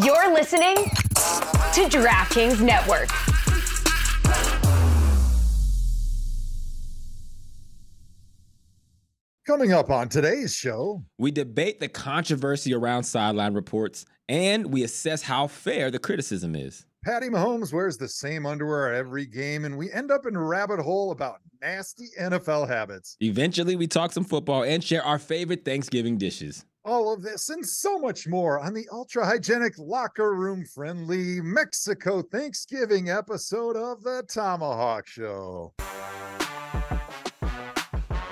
You're listening to DraftKings Network. Coming up on today's show, we debate the controversy around sideline reports, and we assess how fair the criticism is. Patty Mahomes wears the same underwear at every game, and we end up in a rabbit hole about nasty NFL habits. Eventually, we talk some football and share our favorite Thanksgiving dishes. All of this and so much more on the ultra-hygienic, locker room-friendly Mexico Thanksgiving episode of the ThomaHawk Show.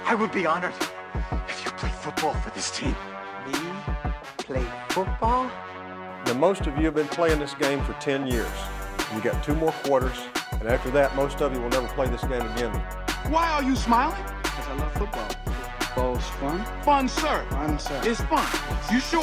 I would be honored if you played football for this team. Me? Play football? Now, most of you have been playing this game for 10 years. You got 2 more quarters, and after that, most of you will never play this game again. Why are you smiling? Because I love football. Football's fun? Fun, sir. Fun, sir. It's fun. You sure?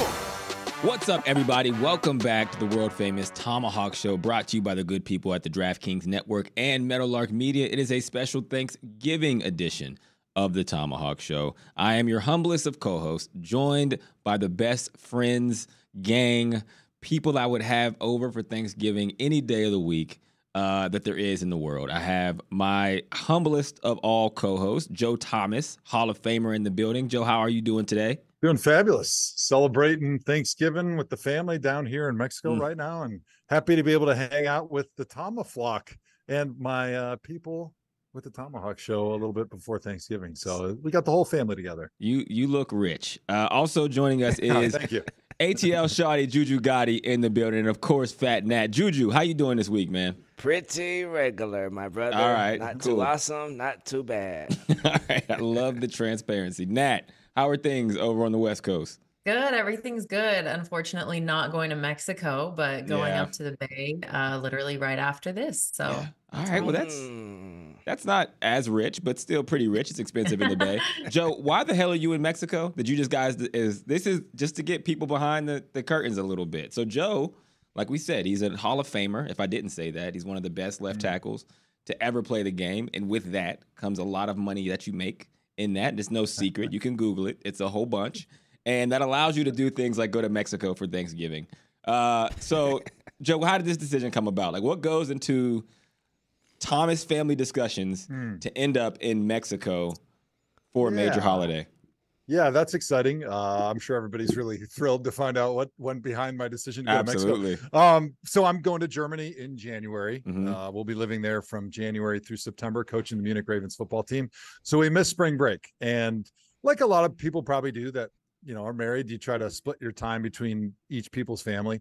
What's up, everybody? Welcome back to the world-famous ThomaHawk Show, brought to you by the good people at the DraftKings Network and Meadowlark Media. It is a special Thanksgiving edition of the ThomaHawk Show. I am your humblest of co-hosts, joined by the best friends, gang, people I would have over for Thanksgiving any day of the week that there is in the world. I have my humblest of all co-hosts, Joe Thomas, Hall of Famer in the building. Joe, how are you doing today? Doing fabulous. Celebrating Thanksgiving with the family down here in Mexico right now, and happy to be able to hang out with the ThomaFlawk and my people with the ThomaHawk Show a little bit before Thanksgiving. So we got the whole family together. You look rich. Also joining us is Thank you. ATL Shawty Juju Gotti in the building, and of course, Phat Nattt. Juju, how you doing this week, man? Pretty regular, my brother. All right, Not cool. too awesome, not too bad. All right, I love the transparency. Nat, how are things over on the West Coast? Good. Everything's good. Unfortunately, not going to Mexico, but going Yeah. up to the Bay literally right after this. So, Yeah. All right, well, that's not as rich, but still pretty rich. It's expensive in the Bay. Joe, why the hell are you in Mexico? Did you just this is just to get people behind the curtains a little bit. So Joe, like we said, he's a Hall of Famer. If I didn't say that, he's one of the best left tackles to ever play the game. And with that comes a lot of money that you make in that. There's no secret. You can Google it. It's a whole bunch. And that allows you to do things like go to Mexico for Thanksgiving. So Joe, how did this decision come about? Like, what goes into Thomas family discussions to end up in Mexico for a major holiday? Yeah, that's exciting. I'm sure everybody's really thrilled to find out what went behind my decision to go Absolutely. to Mexico. So I'm going to Germany in January. We'll be living there from January through September, coaching the Munich Ravens football team. So we missed spring break. And like a lot of people probably do that, are married, you try to split your time between each people's family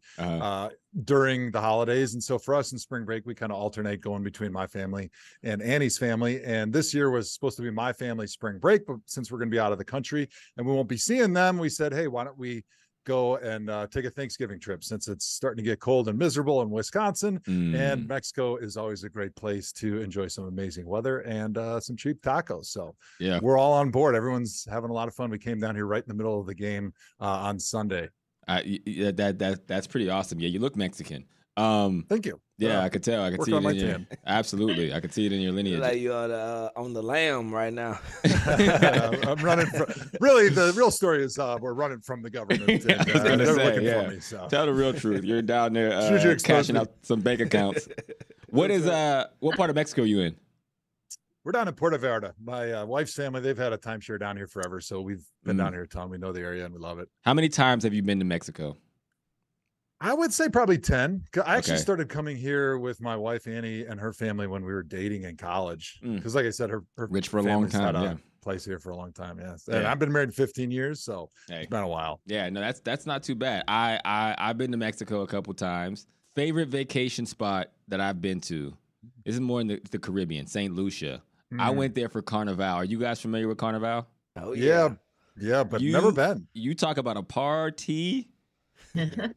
during the holidays. And so for us in spring break, we kind of alternate going between my family and Annie's family. And this year was supposed to be my family's spring break, but since we're going to be out of the country and we won't be seeing them, we said, hey, why don't we go and take a Thanksgiving trip, since it's starting to get cold and miserable in Wisconsin. And Mexico is always a great place to enjoy some amazing weather and some cheap tacos. So Yeah. we're all on board. Everyone's having a lot of fun. We came down here right in the middle of the game on Sunday. That's pretty awesome. Yeah, you look Mexican. Thank you. Yeah, I could tell. I could see it in your absolutely. I could see it in your lineage. Like you are on the lamb right now. I'm running from. Really, the real story is we're running from the government. And, I was gonna they're say, looking yeah. for me. So. Tell the real truth. You're down there cashing out some bank accounts. What part of Mexico are you in? We're down in Puerto Vallarta. My wife's family, they've had a timeshare down here forever, so we've been down here a ton. We know the area and we love it. How many times have you been to Mexico? I would say probably 10. I actually started coming here with my wife, Annie, and her family when we were dating in college. Because like I said, her rich for a long time, had a place here for a long time, yes. And I've been married 15 years, so it's been a while. Yeah, no, that's not too bad. I've been to Mexico a couple times. Favorite vacation spot that I've been to, this is more in the Caribbean, St. Lucia. I went there for Carnival. Are you guys familiar with Carnival? Oh, yeah. Yeah, but never been. You talk about a party.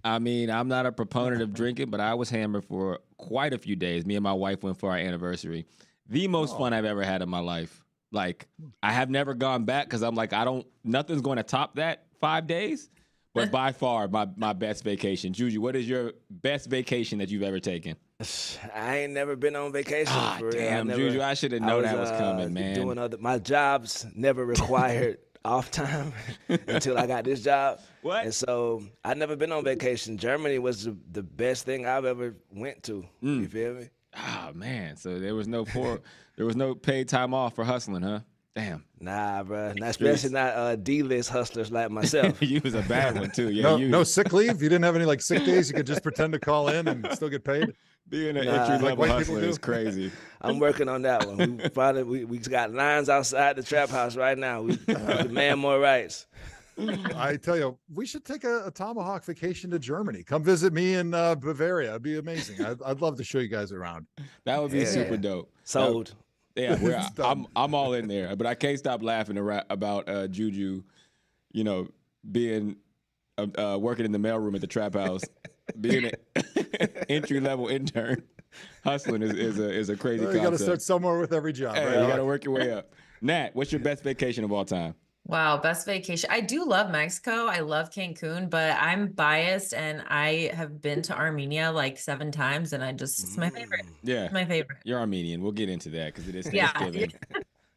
I mean, I'm not a proponent of drinking, but I was hammered for quite a few days. Me and my wife went for our anniversary. The most fun I've ever had in my life. Like, I have never gone back because I'm like, nothing's going to top that 5 days. But by far, my best vacation. Juju, what is your best vacation that you've ever taken? I ain't never been on vacation. Ah, for real. damn, Juju, I should have known that was coming, man. My jobs never required off time until I got this job. What? And so I never been on vacation. Germany was the best thing I've ever went to. You feel me? Oh man, so there was no paid time off for hustling, huh? Damn. Nah, bro. Not especially not D-list hustlers like myself. You was a bad one too. Yeah. No sick leave. You didn't have any like sick days. You could just pretend to call in and still get paid. Being an entry level hustler is crazy. I'm working on that one. We got lines outside the trap house right now. We demand more rights. I tell you, we should take a ThomaHawk vacation to Germany. Come visit me in Bavaria. It'd be amazing. I'd love to show you guys around. That would be super dope. Sold. Yeah, I'm all in there. But I can't stop laughing about Juju, being working in the mailroom at the trap house, being an entry level intern. Hustling is a crazy concept. You got to start somewhere with every job. Hey, right? You got to work your way up. Nat, what's your best vacation of all time? Wow, best vacation. I do love Mexico. I love Cancun, but I'm biased and I have been to Armenia like 7 times and it's my favorite. Yeah. It's my favorite. You're Armenian. We'll get into that because it is Thanksgiving.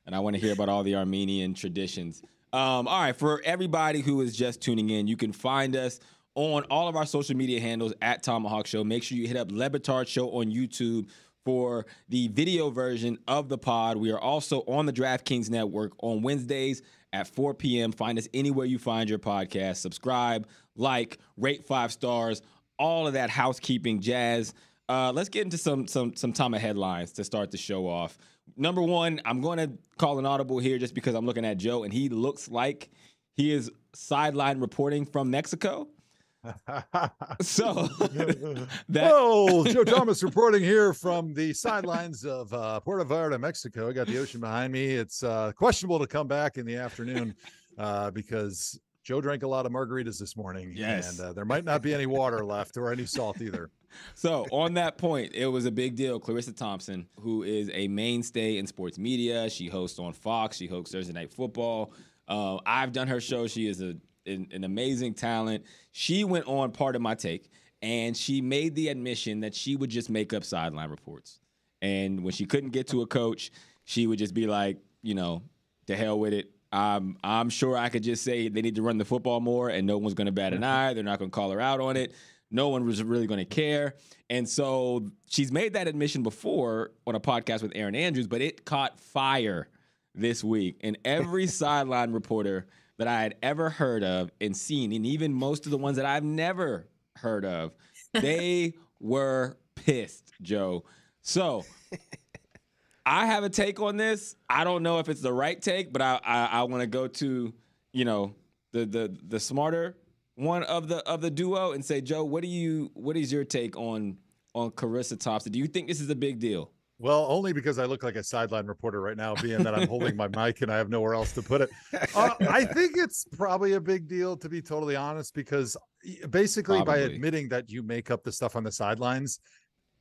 And I want to hear about all the Armenian traditions. All right, for everybody who is just tuning in, you can find us on all of our social media handles at ThomaHawk Show. Make sure you hit up Batard Show on YouTube for the video version of the pod. We are also on the DraftKings Network on Wednesdays at 4 p.m. Find us anywhere you find your podcast. Subscribe, like, rate 5 stars, all of that housekeeping jazz. Let's get into some Thoma headlines to start the show off. Number one, I'm going to call an audible here just because I'm looking at Joe, and he looks like he is sideline reporting from Mexico. So Joe Thomas reporting here from the sidelines of Puerto Vallarta, Mexico. I got the ocean behind me. It's questionable to come back in the afternoon because Joe drank a lot of margaritas this morning. Yes. And there might not be any water left or any salt either. So on that point, it was a big deal. Clarissa Thompson, who is a mainstay in sports media, she hosts on Fox. She hosts Thursday Night Football. I've done her show. She is an amazing talent. She went on Part of My Take, and she made the admission that she would just make up sideline reports. And when she couldn't get to a coach, she would just be like, to hell with it. I'm sure I could just say they need to run the football more, and no one's going to bat an eye. They're not going to call her out on it. No one was really going to care. And so she's made that admission before on a podcast with Aaron Andrews, but it caught fire this week. And every sideline reporter that I had ever heard of and seen, and even most of the ones that I've never heard of, they were pissed, Joe. So I have a take on this. I don't know if it's the right take, but I want to go to, the smarter one of the duo and say, Joe, what is your take on Clarissa Thompson? Do you think this is a big deal? Well, only because I look like a sideline reporter right now, being that I'm holding my mic and I have nowhere else to put it. I think it's probably a big deal, to be totally honest, because basically by admitting that you make up the stuff on the sidelines,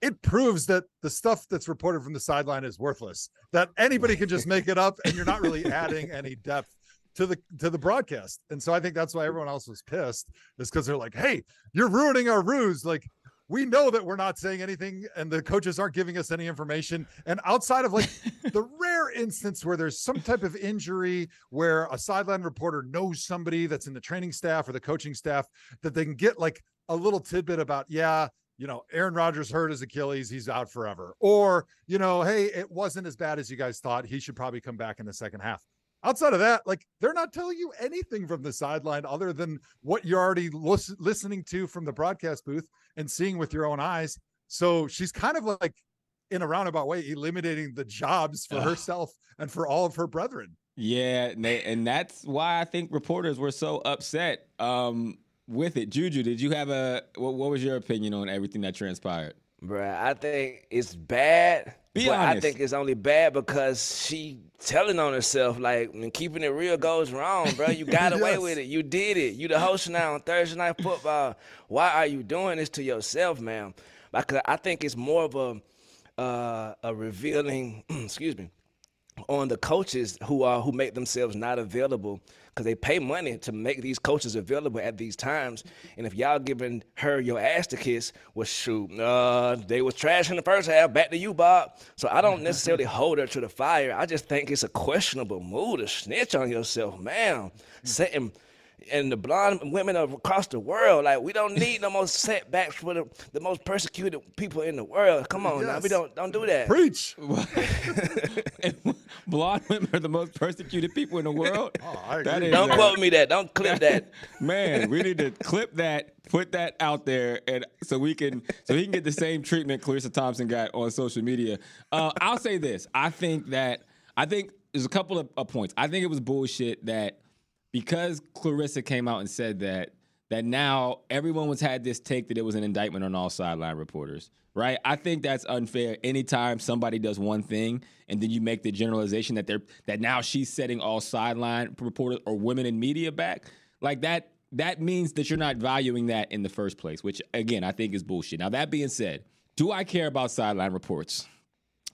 it proves that the stuff that's reported from the sideline is worthless, that anybody can just make it up and you're not really adding any depth to the broadcast. And so I think that's why everyone else was pissed, is because they're like, hey, you're ruining our ruse. Like, we know that we're not saying anything and the coaches aren't giving us any information. And outside of like the rare instance where there's some type of injury where a sideline reporter knows somebody that's in the training staff or the coaching staff, that they can get like a little tidbit about, Aaron Rodgers hurt his Achilles, he's out forever. Or, hey, it wasn't as bad as you guys thought. He should probably come back in the second half. Outside of that, like, they're not telling you anything from the sideline other than what you're already listening to from the broadcast booth and seeing with your own eyes. So she's kind of like, in a roundabout way, eliminating the jobs for herself and for all of her brethren. Yeah, and that's why I think reporters were so upset with it. Juju, did you have what was your opinion on everything that transpired? Bruh, I think it's bad. Be honest. I think it's only bad because she telling on herself, like, when keeping it real goes wrong, bro. You got away with it. You did it. You the host now on Thursday Night Football. Why are you doing this to yourself, ma'am? Because I think it's more of a revealing, excuse me, on the coaches who make themselves not available, because they pay money to make these coaches available at these times. And if y'all giving her your ass to kiss, well, shoot, they was trash in the first half. Back to you, Bob. So I don't necessarily hold her to the fire. I just think it's a questionable move to snitch on yourself, man. Setting and the blonde women across the world, like, we don't need no more setbacks for the most persecuted people in the world. Come on, now, we don't do that. Preach. Blonde women are the most persecuted people in the world. Oh, I agree. Don't quote me that. Don't clip that. Man, we need to clip that, put that out there, and so he can get the same treatment Clarissa Thompson got on social media. I'll say this: I think there's a couple of points. I think it was bullshit that, because Clarissa came out and said that now everyone had this take that it was an indictment on all sideline reporters, right? I think that's unfair. Anytime somebody does one thing and then you make the generalization that now she's setting all sideline reporters or women in media back, like that means that you're not valuing that in the first place, which, again, I think is bullshit. Now, that being said, do I care about sideline reports?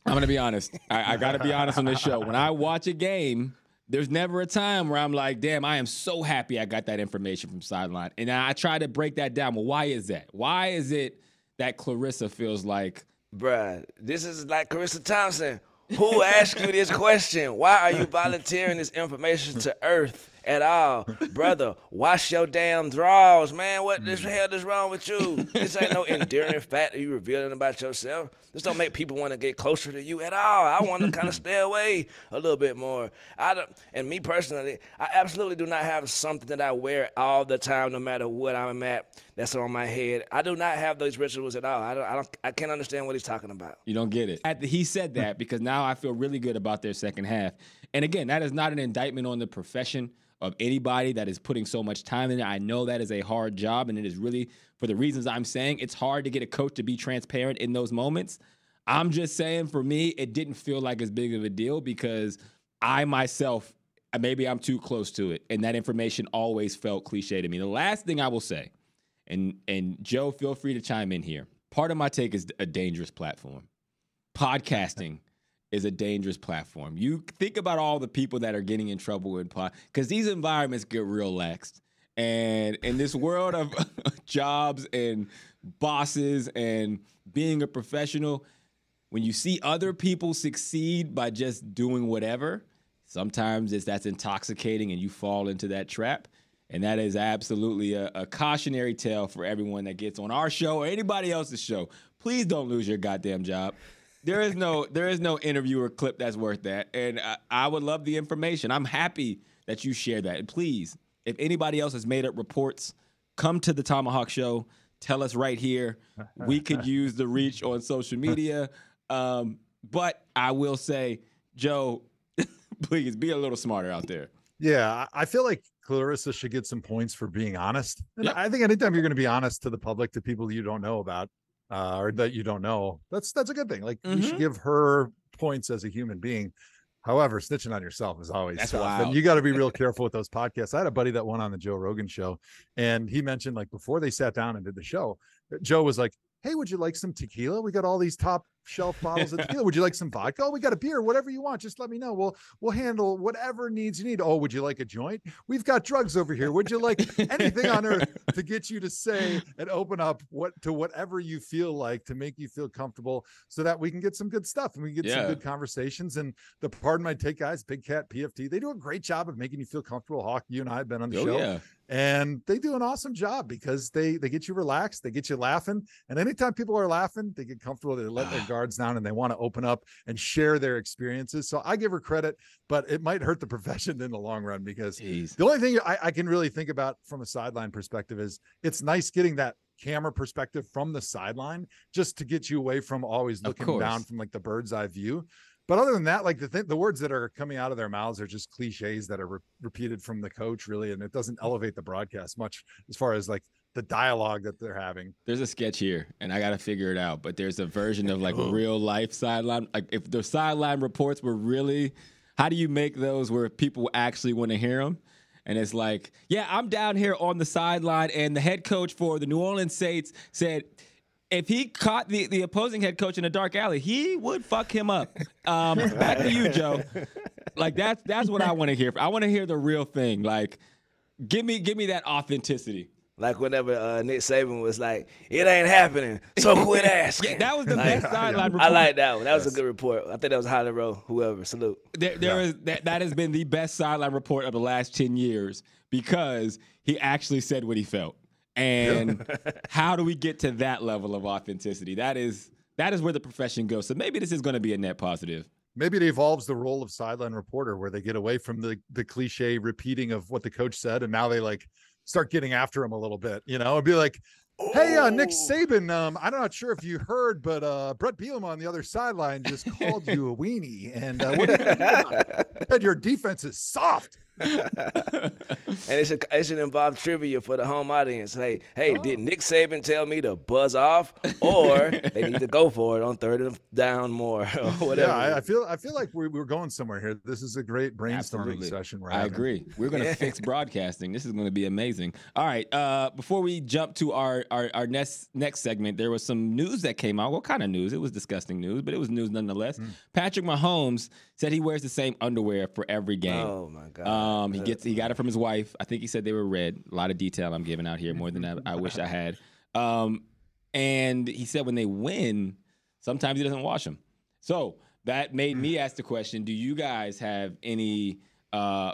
I'm going to be honest. I got to be honest on this show. When I watch a game, there's never a time where I'm like, damn, I am so happy I got that information from sideline. And I try to break that down. Well, why is that? Why is it that Clarissa feels like, bruh, this is like Clarissa Thompson. Who asked you this question? Why are you volunteering this information to Earth at all? Brother, wash your damn drawers, man. What the hell is wrong with you? This ain't no endearing fact that you revealing about yourself. This don't make people want to get closer to you at all. I want to kind of stay away a little bit more. And me personally, I absolutely do not have something that I wear all the time, no matter what I'm at, that's on my head. I do not have those rituals at all. I can't understand what he's talking about. You don't get it. He said that because now I feel really good about their second half. And again, that is not an indictment on the profession of anybody that is putting so much time in it. I know that is a hard job, and it is really, for the reasons I'm saying, it's hard to get a coach to be transparent in those moments. I'm just saying, for me, it didn't feel like as big of a deal because I myself, maybe I'm too close to it, and that information always felt cliche to me. The last thing I will say, and Joe, feel free to chime in here. Part of my take is a dangerous platform. Podcasting is a dangerous platform. You think about all the people that are getting in trouble in because these environments get real laxed. And in this world of jobs and bosses and being a professional, when you see other people succeed by just doing whatever, sometimes that's intoxicating and you fall into that trap. And that is absolutely a cautionary tale for everyone that gets on our show or anybody else's show. Please don't lose your goddamn job. There is no interview or clip that's worth that. And I would love the information. I'm happy that you share that. And please, if anybody else has made up reports, come to the ThomaHawk Show. Tell us right here. We could use the reach on social media. But I will say, Joe, please be a little smarter out there. Yeah, I feel like Clarissa should get some points for being honest. And Yep. I think anytime you're going to be honest to the public, to people you don't know about, or that you don't know, that's a good thing. Like, you should give her points as a human being. However, snitching on yourself is always That's tough. wild. And you got to be real careful with those podcasts. I had a buddy that went on the Joe Rogan show, and he mentioned, like, before they sat down and did the show, Joe was like, hey, would you like some tequila? We got all these top shelf bottles of tequila. Would you like some vodka? Oh, we got a beer, whatever you want. Just let me know. We'll handle whatever needs you need. Oh, would you like a joint? We've got drugs over here. Would you like anything on earth to get you to say and open up to whatever you feel like, to make you feel comfortable, so that we can get some good stuff and we can get some good conversations. And the Pardon My Take guys, Big Cat, PFT, they do a great job of making you feel comfortable. Hawk, you and I have been on the show. Yeah. And they do an awesome job because they get you relaxed, they get you laughing. And anytime people are laughing, they get comfortable, they let their guards down, and they want to open up and share their experiences. So I give her credit, but it might hurt the profession in the long run, because the only thing I can really think about from a sideline perspective is it's nice getting that camera perspective from the sideline, just to get you away from always looking down from like the bird's eye view. But other than that, like the words that are coming out of their mouths are just cliches that are repeated from the coach, really. And it doesn't elevate the broadcast much as far as like the dialogue that they're having. There's a sketch here, and I got to figure it out. But there's a version of like real life sideline. Like, if the sideline reports were really, how do you make those where people actually want to hear them? And it's like, yeah, I'm down here on the sideline, and the head coach for the New Orleans Saints said, if he caught the opposing head coach in a dark alley, he would fuck him up. Back to you, Joe. Like that's what I want to hear. I want to hear the real thing. Like, give me that authenticity. Like whenever Nick Saban was like, "It ain't happening, so quit asking." Yeah, that was the best sideline report. I like that one. That was a good report. I think that was Holly Rowe. Whoever, salute. That has been the best sideline report of the last 10 years because he actually said what he felt. And how do we get to that level of authenticity? That is where the profession goes. So maybe this is going to be a net positive. Maybe it evolves the role of sideline reporter where they get away from the cliche repeating of what the coach said, and now they like start getting after him a little bit, you know, and be like, "Hey, Nick Saban, I'm not sure if you heard, but Brett Bielema on the other sideline just called you a weenie, and what did you said your defense is soft." And it should involve trivia for the home audience. Hey, did Nick Saban tell me to buzz off, or they need to go for it on third down more, or whatever? Yeah, I feel like we're going somewhere here. This is a great brainstorming session. I agree. We're going to fix broadcasting. This is going to be amazing. All right. Before we jump to our next segment, there was some news that came out. What kind of news? It was disgusting news, but it was news nonetheless. Patrick Mahomes said he wears the same underwear for every game. Oh my God. He got it from his wife. I think he said they were red. A lot of detail I'm giving out here, more than I wish I had. And he said when they win, sometimes he doesn't wash them. So that made me ask the question, do you guys have any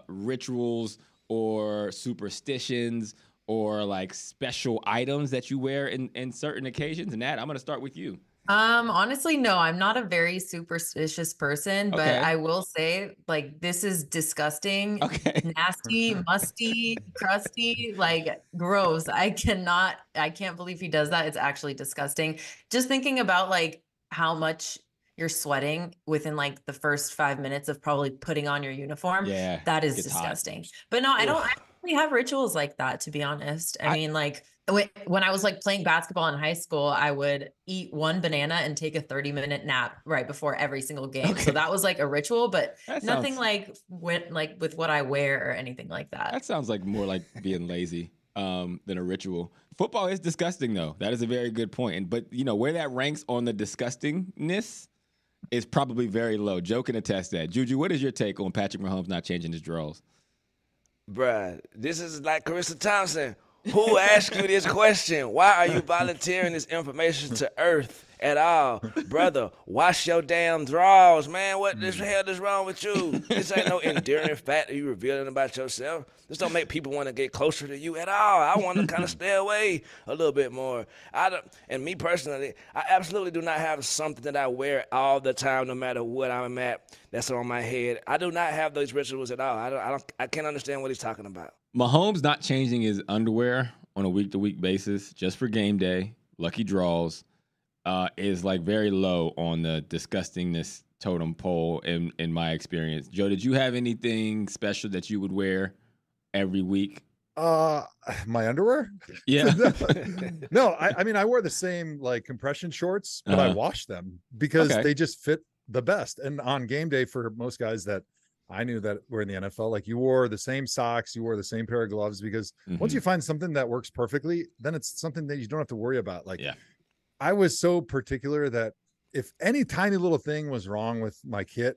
rituals or superstitions or like special items that you wear in certain occasions? And Nat, I'm going to start with you. Honestly, no, I'm not a very superstitious person, but Okay. I will say, like, this is disgusting, nasty, musty, crusty, like gross. I can't believe he does that. It's actually disgusting. Just thinking about like how much you're sweating within like the first 5 minutes of probably putting on your uniform. Yeah, that is it's disgusting. But no, I don't actually have rituals like that, to be honest. I mean, like, when I was like playing basketball in high school, I would eat one banana and take a 30-minute nap right before every single game. Okay. So that was like a ritual, but That nothing sounds- like with what I wear or anything like that. That sounds like more like being lazy than a ritual. Football is disgusting, though. That is a very good point. But, you know, where that ranks on the disgustingness is probably very low. Joe can attest that. Juju, what is your take on Patrick Mahomes not changing his drawers? Bruh, this is like Carissa Thompson. Who asked you this question? Why are you volunteering this information to Earth at all? Brother, wash your damn drawers, man. What the hell is wrong with you? This ain't no endearing fact that you revealing about yourself. This don't make people want to get closer to you at all. I want to kind of stay away a little bit more. And me personally, I absolutely do not have something that I wear all the time, no matter what I'm at, that's on my head. I do not have those rituals at all. I can't understand what he's talking about. Mahomes not changing his underwear on a week-to-week basis just for game day, lucky draws, is like very low on the disgustingness totem pole in my experience. Joe, did you have anything special that you would wear every week? My underwear? Yeah. No, I mean, I wear the same like compression shorts, but I wash them because they just fit the best. And on game day, for most guys that I knew that were in the NFL, like you wore the same socks, you wore the same pair of gloves, because once you find something that works perfectly, then it's something that you don't have to worry about. Like, I was so particular that if any tiny little thing was wrong with my kit,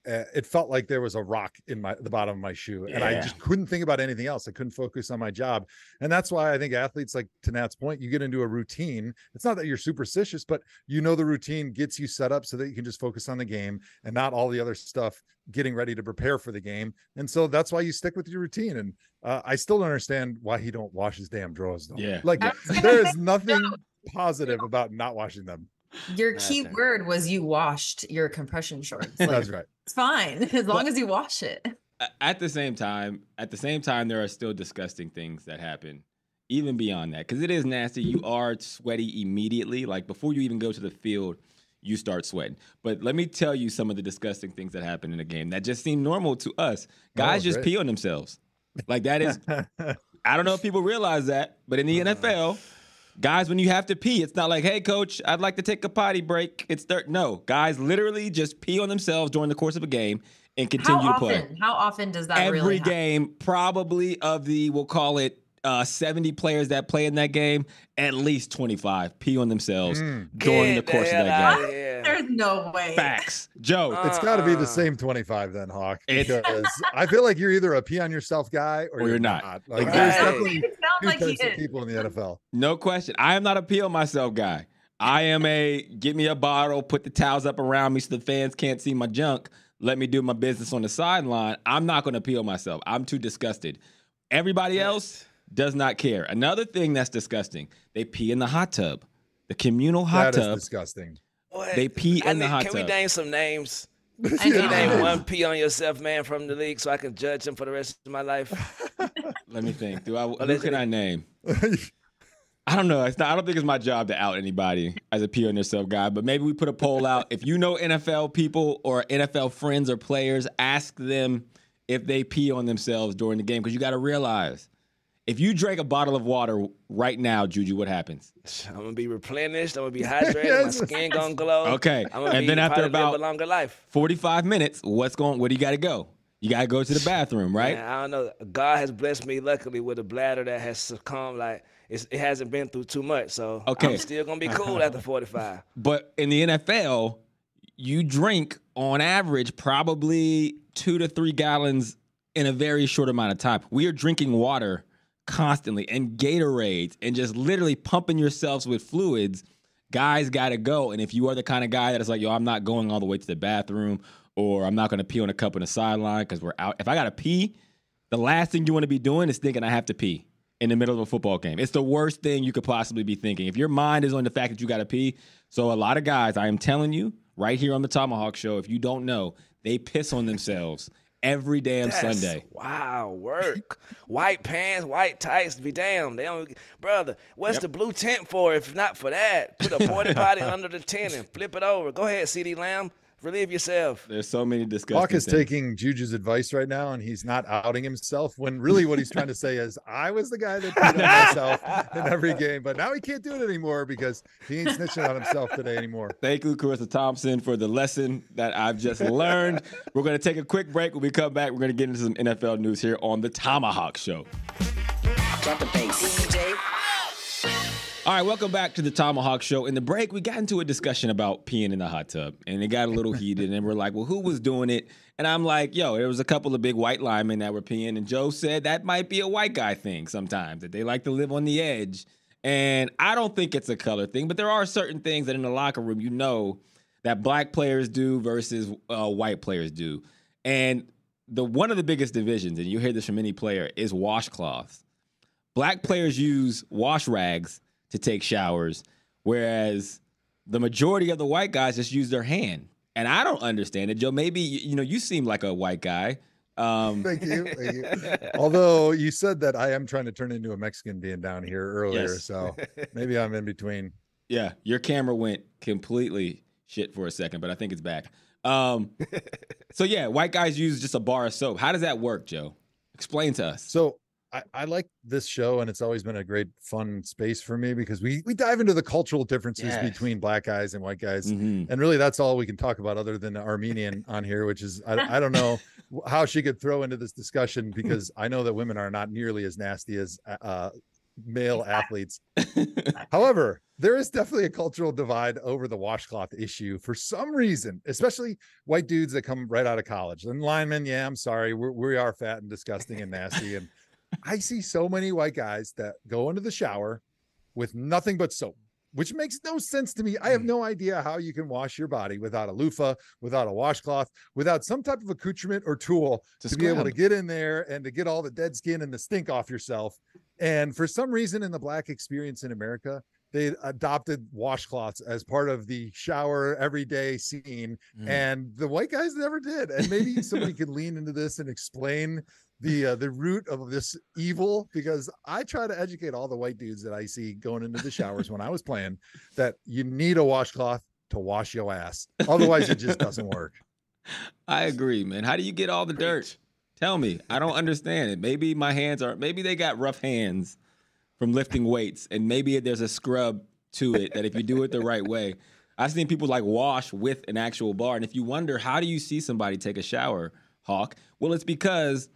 it felt like there was a rock in the bottom of my shoe, and I just couldn't think about anything else. I couldn't focus on my job. And that's why I think athletes, like to Nat's point, you get into a routine. It's not that you're superstitious, but you know, the routine gets you set up so that you can just focus on the game and not all the other stuff getting ready to prepare for the game. And so that's why you stick with your routine. And I still don't understand why he don't wash his damn drawers though. Yeah. Like there is nothing positive about not washing them. Your key word was you washed your compression shorts. Like, That's right. it's fine as long as you wash it. At the same time, there are still disgusting things that happen, even beyond that, because it is nasty. You are sweaty immediately. Like before you even go to the field, you start sweating. But let me tell you some of the disgusting things that happen in a game that just seem normal to us. Guys just pee on themselves. Like that is, I don't know if people realize that, but in the NFL, guys, when you have to pee, it's not like, hey, coach, I'd like to take a potty break. No, guys literally just pee on themselves during the course of a game and continue to play. How often does that Every really happen? game, probably of the, we'll call it 70 players that play in that game, at least 25 pee on themselves during the course of that game. There's no way. Facts. Joe. It's got to be the same 25 then, Hawk, because I feel like you're either a pee on yourself guy or you're not. Like, there's definitely two types of people in the NFL. No question. I am not a pee on myself guy. I am a get me a bottle, put the towels up around me so the fans can't see my junk, let me do my business on the sideline. I'm not going to pee on myself. I'm too disgusted. Everybody else does not care. Another thing that's disgusting, they pee in the hot tub. The communal hot tub. That is disgusting. What? They pee in the hot tub. Can we name some names? Can you name one pee on yourself man from the league so I can judge him for the rest of my life? Let me think. Who can I name? I don't know. I don't think it's my job to out anybody as a pee on yourself guy, but maybe we put a poll out. If you know NFL people or NFL friends or players, ask them if they pee on themselves during the game, because you got to realize, if you drank a bottle of water right now, Juju, what happens? I'm going to be replenished. I'm going to be hydrated. My skin going to glow. Okay. And then after about a longer life. 45 minutes, where do you got to go? You got to go to the bathroom, right? Man, I don't know. God has blessed me, luckily, with a bladder that has succumbed. Like, it hasn't been through too much. So I'm still going to be cool after 45. But in the NFL, you drink, on average, probably 2 to 3 gallons in a very short amount of time. We are drinking water constantly and Gatorades and just literally pumping yourselves with fluids. Guys got to go. And if you are the kind of guy that is like, yo, I'm not going all the way to the bathroom, or I'm not going to pee on a cup on the sideline because we're out. If I got to pee, the last thing you want to be doing is thinking I have to pee in the middle of a football game. It's the worst thing you could possibly be thinking. If your mind is on the fact that you got to pee. So a lot of guys, I am telling you right here on the ThomaHawk Show, if you don't know, they piss on themselves every damn Sunday. Wow, work. White pants, white tights, be damned. They don't, brother, what's the blue tent for if not for that? Put a porta potty under the tent and flip it over. Go ahead, CD Lamb. Relieve yourself. There's so many disgusting Hawk is things. taking Juju's advice right now, and he's not outing himself, when really what he's trying to say is, I was the guy that did it myself in every game, but now he can't do it anymore because he ain't snitching on himself today anymore. Thank you, Carissa Thompson, for the lesson that I've just learned. We're going to take a quick break. When we come back, we're going to get into some NFL news here on the ThomaHawk Show. Drop the bass. DJ. All right, welcome back to the ThomaHawk Show. In the break, we got into a discussion about peeing in the hot tub, and it got a little heated, and we're like, well, who was doing it? And I'm like, yo, there was a couple of big white linemen that were peeing, and Joe said that might be a white guy thing sometimes, that they like to live on the edge. And I don't think it's a color thing, but there are certain things that in the locker room, you know, that black players do versus white players do. And one of the biggest divisions, and you hear this from any player, is washcloths. Black players use wash rags to take showers, whereas the majority of the white guys just use their hand. And I don't understand it, Joe. Maybe, you seem like a white guy. Thank you. Although you said that I am trying to turn into a Mexican being down here earlier, yes. So maybe I'm in between. Yeah, your camera went completely shit for a second, but I think it's back. So yeah, white guys use just a bar of soap. How does that work, Joe? Explain to us. So I like this show, and it's always been a great fun space for me because we dive into the cultural differences between black guys and white guys. Mm-hmm. And really that's all we can talk about other than the Armenian on here, which is, I don't know how she could throw into this discussion, because I know that women are not nearly as nasty as male athletes. However, there is definitely a cultural divide over the washcloth issue for some reason, especially white dudes that come right out of college. And linemen, yeah, I'm sorry, we are fat and disgusting and nasty. And I see so many white guys that go into the shower with nothing but soap, which makes no sense to me. I have no idea how you can wash your body without a loofah, without a washcloth, without some type of accoutrement or tool to be able to get in there and to get all the dead skin and the stink off yourself. And for some reason in the black experience in America, they adopted washcloths as part of the shower everyday scene. And the white guys never did. And maybe somebody could lean into this and explain the root of this evil, because I try to educate all the white dudes that I see going into the showers when I was playing that you need a washcloth to wash your ass. Otherwise it just doesn't work. I agree, man. How do you get all the dirt? Tell me. I don't understand it. Maybe my hands maybe they got rough hands from lifting weights, and maybe there's a scrub to it that if you do it the right way. I've seen people like wash with an actual bar. And if you wonder, how do you see somebody take a shower, Hawk? Well, it's because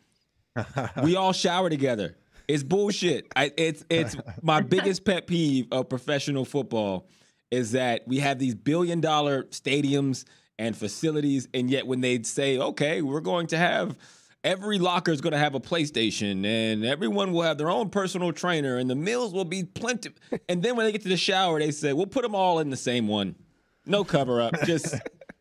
we all shower together. It's bullshit. It's my biggest pet peeve of professional football is that we have these billion-dollar stadiums and facilities, and yet when they say, okay, we're going to have every locker is going to have a PlayStation, and everyone will have their own personal trainer, and the meals will be plenty. And then when they get to the shower, they say, we'll put them all in the same one. No cover up.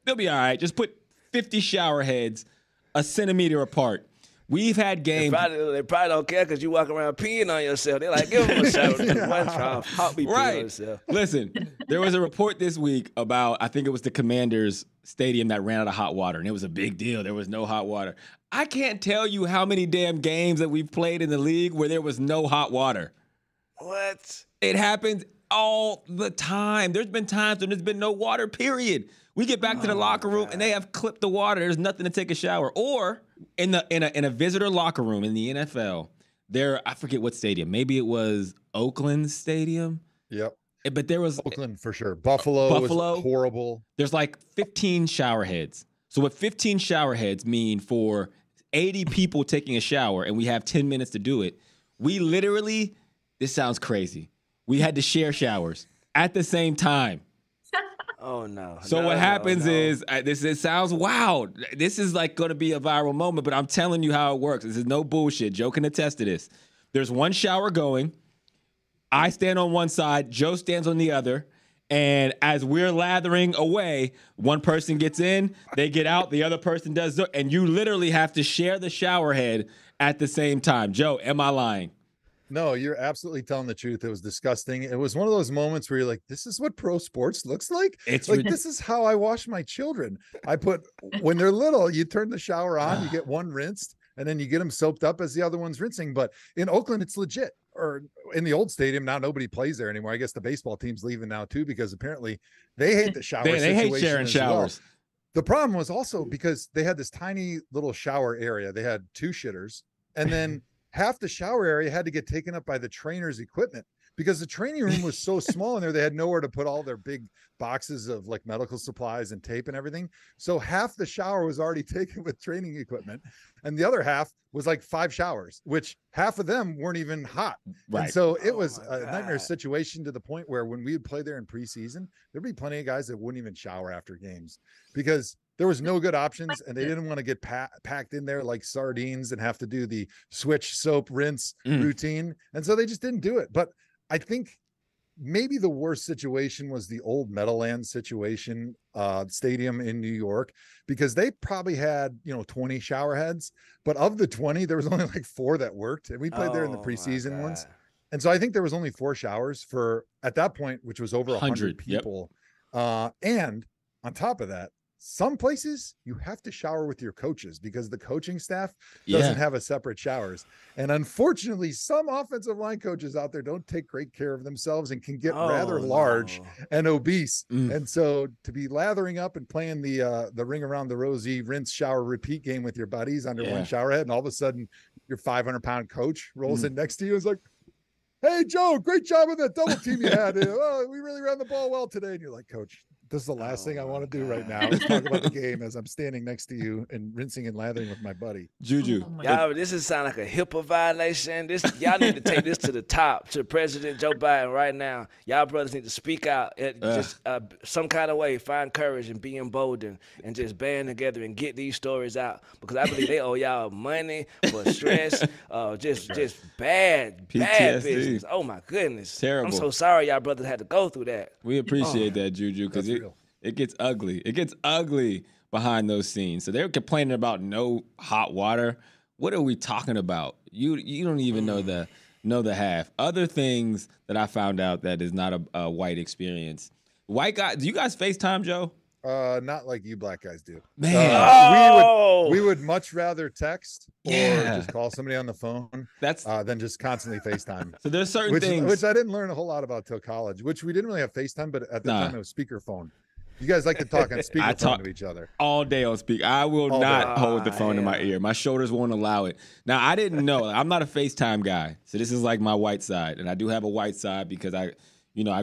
They'll be all right. Just put 50 shower heads a centimeter apart. We've had games. They probably don't care because you walk around peeing on yourself. They're like, give them a shower. One time, Hawk be peeing on himself. Listen, there was a report this week about, I think it was the Commanders stadium that ran out of hot water, and it was a big deal. There was no hot water. I can't tell you how many damn games that we've played in the league where there was no hot water. What? It happens all the time. There's been times when there's been no water, period. We get back to the locker room and they have clipped the water. There's nothing to take a shower. Or in a visitor locker room in the NFL, I forget what stadium. Maybe it was Oakland Stadium. Yep. But there was Oakland for sure. Buffalo was horrible. There's like 15 shower heads. So what 15 shower heads mean for 80 people taking a shower, and we have 10 minutes to do it, we literally, this sounds crazy, we had to share showers at the same time. Oh, no. So what happens is, it sounds wild. This is like going to be a viral moment, but I'm telling you how it works. This is no bullshit. Joe can attest to this. There's one shower going. I stand on one side. Joe stands on the other. And as we're lathering away, one person gets in, they get out, the other person does, and you literally have to share the shower head at the same time. Joe, am I lying? No, you're absolutely telling the truth. It was disgusting. It was one of those moments where you're like, this is what pro sports looks like? It's like, this is how I wash my children. When they're little, you turn the shower on, you get one rinsed, and then you get them soaped up as the other one's rinsing. But in Oakland, it's legit. Or in the old stadium, now nobody plays there anymore. I guess the baseball team's leaving now too, because apparently they hate the shower they hate sharing showers. Well. The problem was also because they had this tiny little shower area. They had 2 shitters, and then half the shower area had to get taken up by the trainer's equipment because the training room was so small in there. They had nowhere to put all their big boxes of like medical supplies and tape and everything. So half the shower was already taken with training equipment, and the other half was like 5 showers, which half of them weren't even hot. Right. And so it was a nightmare situation, to the point where when we would play there in preseason, there'd be plenty of guys that wouldn't even shower after games because there was no good options, and they didn't want to get packed in there like sardines and have to do the switch, soap, rinse routine. And so they just didn't do it. But I think maybe the worst situation was the old Meadowlands situation stadium in New York, because they probably had 20 shower heads, but of the 20 there was only like 4 that worked, and we played there in the preseason once, and so I think there was only 4 showers for, at that point, which was over 100 people. And on top of that, some places you have to shower with your coaches because the coaching staff doesn't have a separate showers. And unfortunately, some offensive line coaches out there don't take great care of themselves and can get rather large and obese. And so to be lathering up and playing the ring around the rosy, rinse, shower, repeat game with your buddies under one shower head, and all of a sudden your 500-pound coach rolls in next to you, is like, hey, Joe, great job with that double team you had. Oh, we really ran the ball well today. And you're like, Coach, this is the last thing I want to do right now, is talk about the game as I'm standing next to you and rinsing and lathering with my buddy. Juju. Y'all, this is sound like a HIPAA violation. Y'all need to take this to the top, to President Joe Biden right now. Y'all brothers need to speak out just some kind of way, find courage and be emboldened, and just band together and get these stories out, because I believe they owe y'all money for stress, just bad business. Oh my goodness. Terrible. I'm so sorry y'all brothers had to go through that. We appreciate that, Juju, because it gets ugly. It gets ugly behind those scenes. So they're complaining about no hot water. What are we talking about? You don't even know the half. Other things that I found out that is not a white experience. White guy, do you guys FaceTime, Joe? Not like you black guys do. Man, we would much rather text or just call somebody on the phone. Than just constantly FaceTime. So there's certain things which I didn't learn a whole lot about till college. Which we didn't really have FaceTime, but at the time it was speakerphone. You guys like to talk on speakerphone to each other all day on speaker. I will not hold the phone in my ear. My shoulders won't allow it. Now, I didn't know. I'm not a FaceTime guy, so this is like my white side, and I do have a white side because I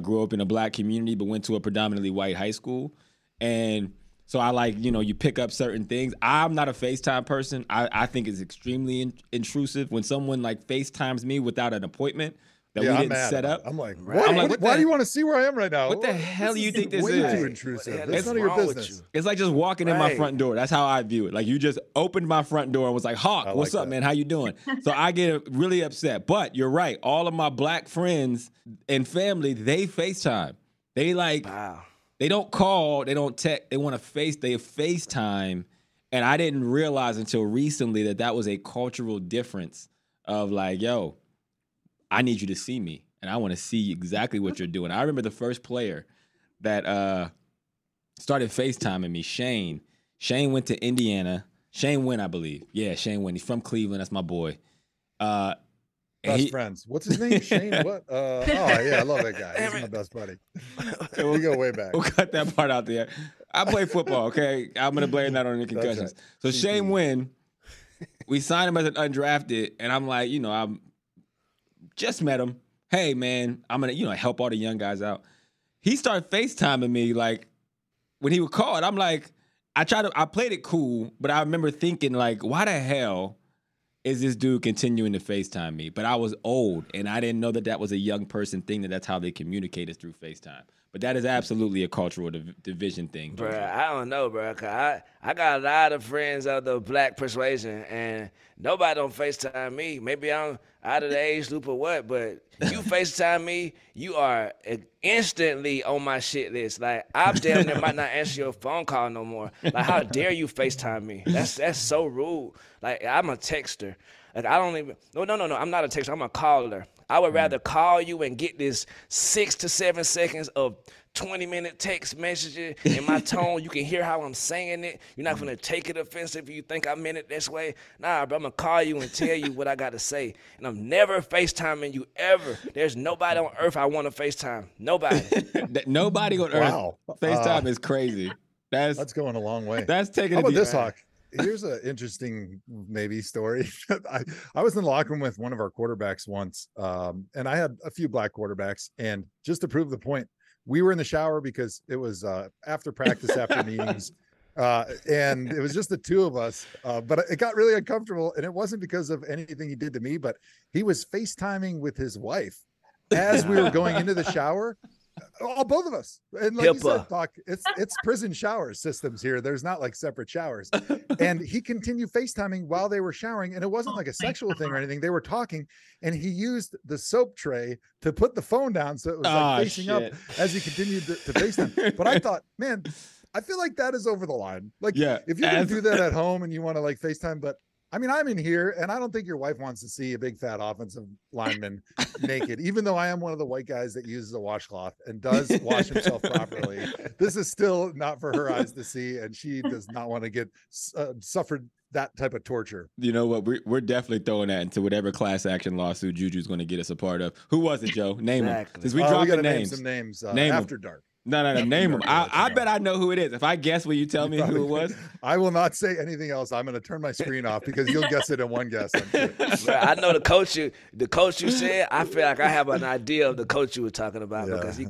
grew up in a black community, but went to a predominantly white high school. And So I like, you pick up certain things. I'm not a FaceTime person. I think it's extremely intrusive when someone like FaceTimes me without an appointment that we didn't set up. I'm like, why do you want to see where I am right now? What the hell do you think this way is? Too intrusive. It's none of your business. It's like just walking in my front door. That's how I view it. Like you just opened my front door and was like, Hawk, what's up, man? How you doing? So I get really upset. But you're right. All of my black friends and family, they FaceTime. They like, they don't call, they don't text, they want to they FaceTime. And I didn't realize until recently that was a cultural difference of like, yo, I need you to see me, and I want to see exactly what you're doing. I remember the first player that started FaceTiming me, Shane. Shane went to Indiana. Shane Wynn, I believe. Yeah, Shane Wynn. He's from Cleveland. That's my boy. Best friends. What's his name? Shane what? Oh, yeah, I love that guy. He's my best buddy. We go way back. We'll cut that part out there. I play football, okay? I'm going to blame that on the concussions. Right. So Shane Wynn, we signed him as an undrafted, and I'm like, I'm just met him. Hey, man, I'm going to, help all the young guys out. He started FaceTiming me, like, when he would call it, I'm like, I played it cool, but I remember thinking, like, why the hell is this dude continuing to FaceTime me? But I was old, and I didn't know that was a young person thing, that's how they communicated through FaceTime. But that is absolutely a cultural division thing. Bro, I don't know, bro. Cause I got a lot of friends of the black persuasion, and nobody don't FaceTime me. Maybe I'm out of the age loop or what, but you FaceTime me, you are instantly on my shit list. Like, I damn near might not answer your phone call no more. Like, how dare you FaceTime me? That's so rude. Like, I'm a texter. Like, I don't even, no, I'm not a texter, I'm a caller. I would rather call you and get this 6 to 7 seconds of 20-minute text messages in my tone. You can hear how I'm saying it. You're not going to take it offensive if you think I meant it this way. Nah, bro, I'm going to call you and tell you what I got to say. And I'm never FaceTiming you ever. There's nobody on earth I want to FaceTime. Nobody. Nobody on earth. Wow. FaceTime is crazy. That's going a long way. That's taking How it about deep. this, Hawk? Here's an interesting maybe story. I was in the locker room with one of our quarterbacks once, and I had a few black quarterbacks. And just to prove the point, we were in the shower because it was after practice, after meetings, and it was just the two of us. But it got really uncomfortable, and it wasn't because of anything he did to me, but he was FaceTiming with his wife as we were going into the shower. Oh, both of us. And like you said, Doc, it's prison shower systems here. There's not like separate showers. And he continued FaceTiming while they were showering. And it wasn't like a sexual thing or anything. They were talking, and he used the soap tray to put the phone down. So it was like facing up as he continued to FaceTime. But I thought, man, I feel like that is over the line. Like, if you can do that at home and you want to like FaceTime, but I mean, I'm in here, and I don't think your wife wants to see a big fat offensive lineman naked, even though I am one of the white guys that uses a washcloth and does wash himself properly. This is still not for her eyes to see, and she does not want to get suffered that type of torture. You know what? We're definitely throwing that into whatever class action lawsuit Juju's going to get us a part of. Who was it, Joe? Name him. Since we dropped the names. Name some names name after dark. No, name him. I bet I know who it is. If I guess, will you tell me who it was? I will not say anything else. I'm going to turn my screen off because you'll guess it in one guess. I know the coach you said. I feel like I have an idea of the coach you were talking about because he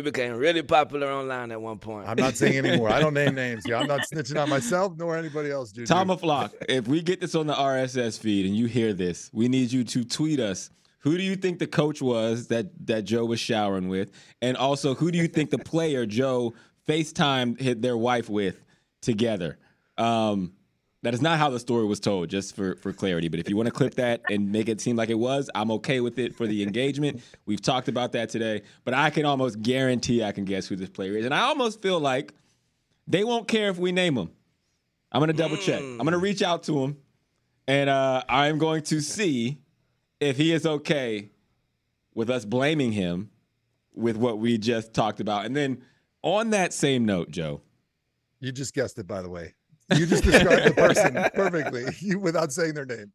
became really popular online at one point. I'm not saying anymore. I don't name names here. I'm not snitching on myself nor anybody else, Juju. ThomaFlawk, if we get this on the RSS feed and you hear this, we need you to tweet us. Who do you think the coach was that Joe was showering with? And also, who do you think the player Joe FaceTimed their wife with together? That is not how the story was told, just for clarity. But if you want to clip that and make it seem like it was, I'm okay with it for the engagement. We've talked about that today. But I can almost guarantee I can guess who this player is. And I almost feel like they won't care if we name him. I'm going to double check. I'm going to reach out to him. And I'm going to see if he is okay with us blaming him with what we just talked about. And then on that same note, Joe. You just guessed it, by the way. You just described the person perfectly without saying their name.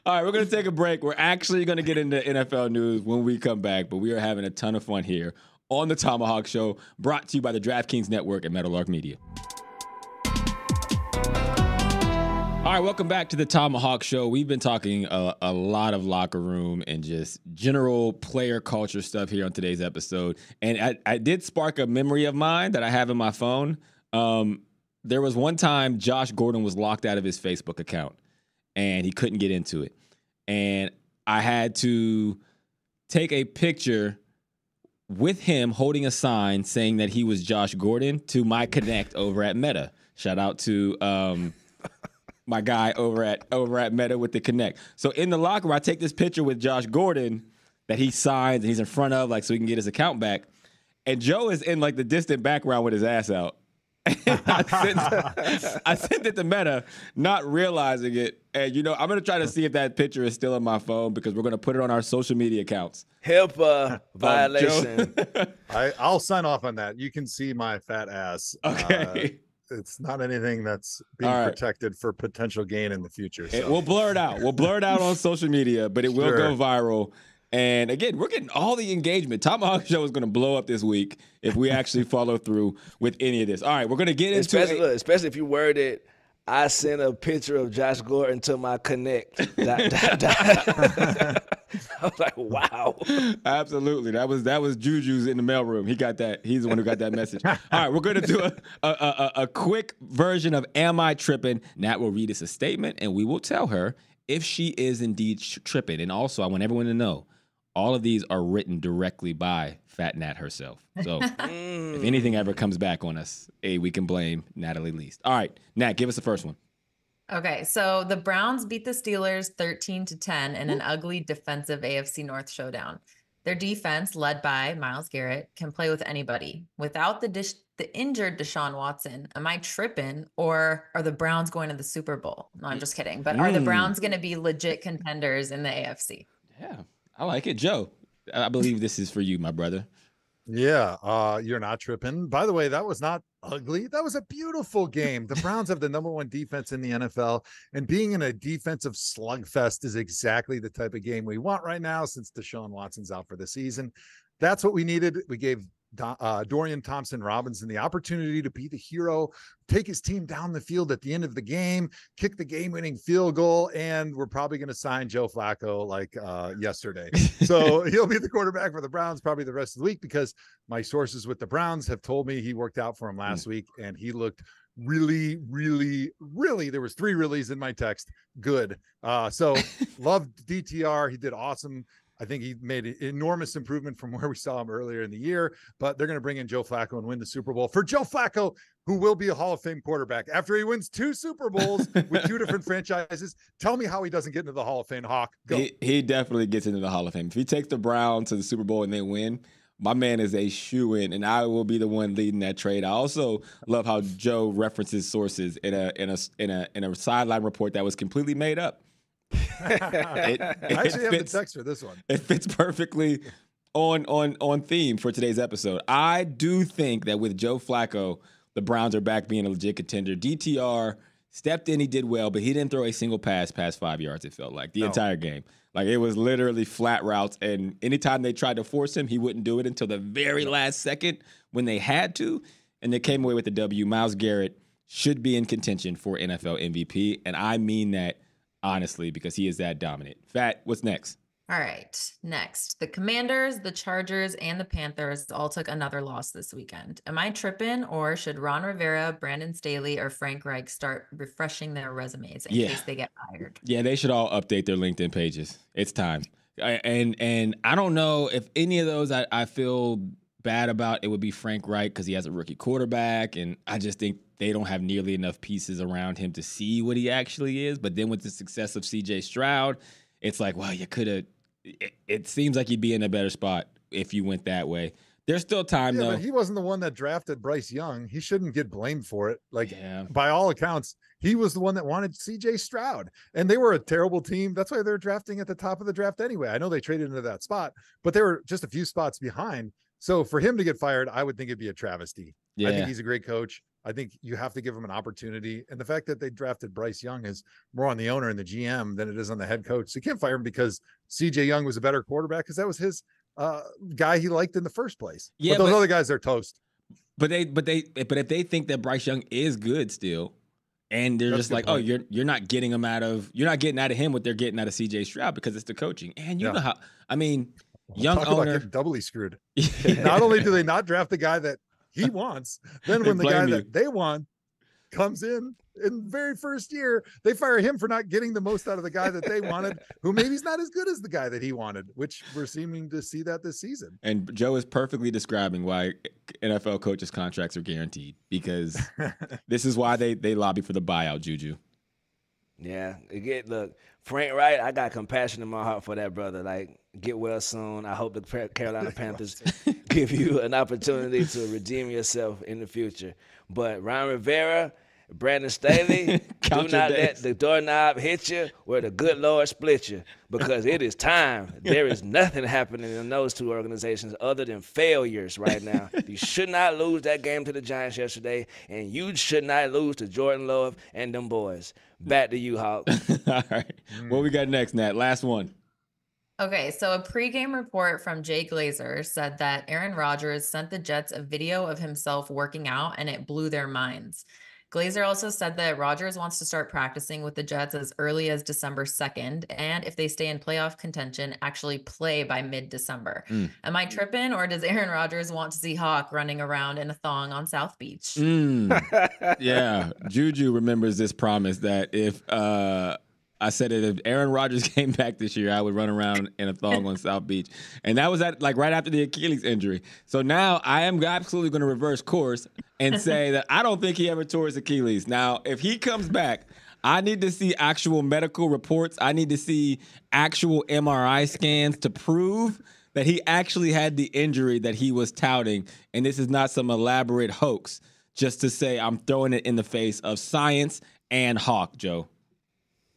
All right, we're going to take a break. We're actually going to get into NFL news when we come back, but we are having a ton of fun here on the ThomaHawk Show, brought to you by the DraftKings Network and Meadowlark Media. All right, welcome back to the ThomaHawk Show. We've been talking a lot of locker room and just general player culture stuff here on today's episode. And I did spark a memory of mine that I have in my phone. there was one time Josh Gordon was locked out of his Facebook account and he couldn't get into it. And I had to take a picture with him holding a sign saying that he was Josh Gordon to my connect over at Meta. Shout out to my guy over at Meta with the connect. So in the locker room, I take this picture with Josh Gordon that he signs and he's in front of, like, so he can get his account back. And Joe is in like the distant background with his ass out. I sent it to Meta, not realizing it. And, I'm going to try to see if that picture is still on my phone because we're going to put it on our social media accounts. HIPAA violation. I'll sign off on that. You can see my fat ass. Okay. It's not anything that's being protected for potential gain in the future. So. We'll blur it out. We'll blur it out on social media, but it will go viral. And again, we're getting all the engagement. ThomaHawk Show is going to blow up this week if we actually follow through with any of this. All right, we're going to get into it. Especially if you worded, I sent a picture of Josh Gordon to my connect. I was like, wow. Absolutely. That was Juju's in the mailroom. He got that. He's the one who got that message. All right, we're going to do a quick version of Am I Tripping? Nat will read us a statement, and we will tell her if she is indeed tripping. And also, I want everyone to know, all of these are written directly by Phat Nattt herself. So if anything ever comes back on us, we can blame Natalie least. All right, Nat, give us the first one. Okay, so the Browns beat the Steelers 13-10 in an ugly defensive AFC North showdown. Their defense, led by Myles Garrett, can play with anybody. Without the injured Deshaun Watson, am I tripping, or are the Browns going to the Super Bowl? No, I'm just kidding. But are the Browns going to be legit contenders in the AFC? Yeah, I like it. Joe, I believe this is for you, my brother. Yeah, you're not tripping. By the way, that was not ugly. That was a beautiful game. The Browns have the #1 defense in the NFL, and being in a defensive slugfest is exactly the type of game we want right now since Deshaun Watson's out for the season. That's what we needed. We gave Dorian Thompson-Robinson the opportunity to be the hero, take his team down the field at the end of the game, kick the game-winning field goal, and we're probably going to sign Joe Flacco like yesterday. So he'll be the quarterback for the Browns probably the rest of the week because my sources with the Browns have told me he worked out for him last week, and he looked really, really, really, there was 3 reallys in my text. Good. So loved DTR. He did awesome. I think he made an enormous improvement from where we saw him earlier in the year, but they're going to bring in Joe Flacco and win the Super Bowl for Joe Flacco, who will be a Hall of Fame quarterback after he wins 2 Super Bowls with 2 different franchises. Tell me how he doesn't get into the Hall of Fame, Hawk. Go. He definitely gets into the Hall of Fame. If he takes the Browns to the Super Bowl and they win, my man is a shoo-in, and I will be the one leading that trade. I also love how Joe references sources in a sideline report that was completely made up. I actually have the text for this one. It fits perfectly on theme for today's episode. I do think that with Joe Flacco, the Browns are back being a legit contender. DTR stepped in, he did well, but he didn't throw a single pass past 5 yards, it felt like, the entire game. Like, it was literally flat routes, and anytime they tried to force him, he wouldn't do it until the very last second when they had to, and they came away with the W. Myles Garrett should be in contention for NFL MVP, and I mean that honestly, because he is that dominant. Phat, what's next? All right, next. The Commanders, the Chargers, and the Panthers all took another loss this weekend. Am I tripping, or should Ron Rivera, Brandon Staley, or Frank Reich start refreshing their resumes in case they get fired? Yeah, they should all update their LinkedIn pages. It's time. And I don't know if any of those I feel bad about. It would be Frank Reich because he has a rookie quarterback, and I just think they don't have nearly enough pieces around him to see what he actually is. But then with the success of C.J. Stroud, it's like, well, you could have. It seems like you'd be in a better spot if you went that way. There's still time, though. But he wasn't the one that drafted Bryce Young. He shouldn't get blamed for it. By all accounts, he was the one that wanted C.J. Stroud, and they were a terrible team. That's why they're drafting at the top of the draft anyway. I know they traded into that spot, but they were just a few spots behind. So for him to get fired, I would think it'd be a travesty. Yeah. I think he's a great coach. I think you have to give him an opportunity. And the fact that they drafted Bryce Young is more on the owner and the GM than it is on the head coach. So you can't fire him because CJ Young was a better quarterback because that was his guy he liked in the first place. Yeah, but those other guys are toast. But if they think that Bryce Young is good still, and they're just like, point. Oh, you're not getting him you're not getting out of him what they're getting out of CJ Stroud because it's the coaching. And you know how, I mean, young owner doubly screwed. Not only do they not draft the guy that he wants, then when the guy that they want comes in very first year. They fire him for not getting the most out of the guy that they wanted, who maybe is not as good as the guy that he wanted, which we're seeming to see that this season. And Joe is perfectly describing why NFL coaches' contracts are guaranteed, because this is why they lobby for the buyout, Juju. Yeah, look, Frank Wright, I got compassion in my heart for that brother. Like, get well soon. I hope the Carolina Panthers give you an opportunity to redeem yourself in the future. But Ron Rivera, Brandon Staley, do not let the doorknob hit you where the good Lord split you, because it is time. There is nothing happening in those two organizations other than failures right now. You should not lose that game to the Giants yesterday, and you should not lose to Jordan Love and them boys. Back to you, Hawk. All right. What we got next, Nat? Last one. Okay, so a pregame report from Jay Glazer said that Aaron Rodgers sent the Jets a video of himself working out, and it blew their minds. Glazer also said that Rodgers wants to start practicing with the Jets as early as December 2nd, and if they stay in playoff contention, actually play by mid-December. Am I tripping, or does Aaron Rodgers want to see Hawk running around in a thong on South Beach? Yeah, Juju remembers this promise that if I said that if Aaron Rodgers came back this year, I would run around in a thong on South Beach. And that was right after the Achilles injury. So now I am absolutely going to reverse course and say that I don't think he ever tore his Achilles. Now, if he comes back, I need to see actual medical reports. I need to see actual MRI scans to prove that he actually had the injury that he was touting. And this is not some elaborate hoax just to say I'm throwing it in the face of science and Hawk, Joe.